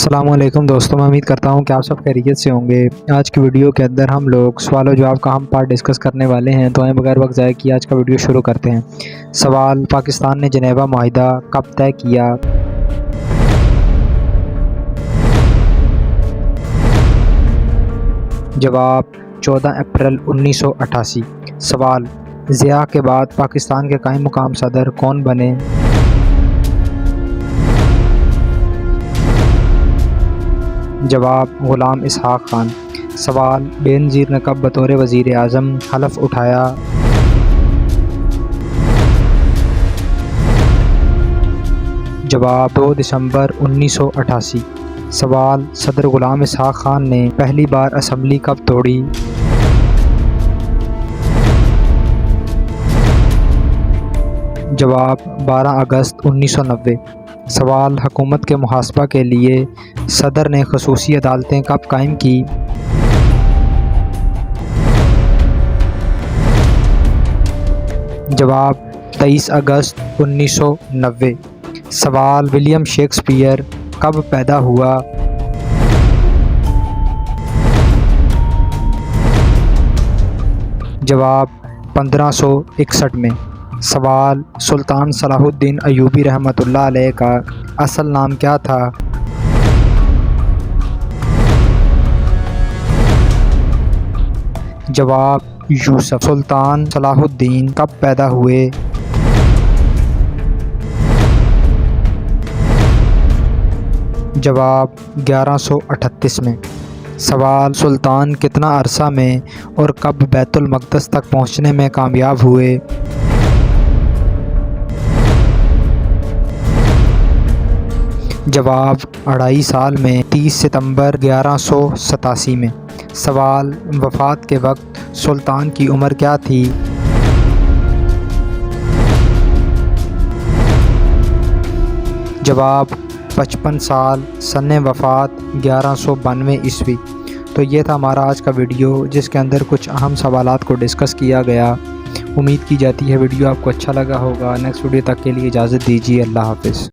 السلام علیکم دوستوں، میں امید کرتا ہوں کہ آپ سب خیریت سے ہوں گے۔ آج کی ویڈیو کے اندر ہم لوگ سوال و جواب کا پارٹ ڈسکس کرنے والے ہیں، تو بغیر وقت ضائع کیے آج کا ویڈیو شروع کرتے ہیں۔ سوال: پاکستان نے جنیوا معاہدہ کب طے کیا؟ جواب: 14 اپریل 1988۔ سوال: ضیاء کے بعد پاکستان کے قائم مقام صدر کون بنے؟ جواب: غلام اسحاق خان۔ سوال: بے نظیر نے کب بطور وزیر اعظم حلف اٹھایا؟ جواب: 2 دسمبر 1988۔ سوال: صدر غلام اسحاق خان نے پہلی بار اسمبلی کب توڑی؟ جواب: 12 اگست 1990۔ سوال: حکومت کے محاسبہ کے لیے صدر نے خصوصی عدالتیں کب قائم کی؟ جواب: 23 اگست 1990۔ سوال: ولیم شیکسپیئر کب پیدا ہوا؟ جواب: 1561 میں۔ سوال: سلطان صلاح الدین ایوبی رحمۃ اللہ علیہ کا اصل نام کیا تھا؟ جواب: یوسف۔ سلطان صلاح الدین کب پیدا ہوئے؟ جواب: 1138 میں۔ سوال: سلطان کتنا عرصہ میں اور کب بیت المقدس تک پہنچنے میں کامیاب ہوئے؟ جواب: 2.5 سال میں، 30 ستمبر 1187 میں۔ سوال: وفات کے وقت سلطان کی عمر کیا تھی؟ جواب: 55 سال۔ سن وفات 1192 عیسوی۔ تو یہ تھا ہمارا آج کا ویڈیو، جس کے اندر کچھ اہم سوالات کو ڈسکس کیا گیا۔ امید کی جاتی ہے ویڈیو آپ کو اچھا لگا ہوگا۔ نیکسٹ ویڈیو تک کے لیے اجازت دیجیے۔ اللہ حافظ۔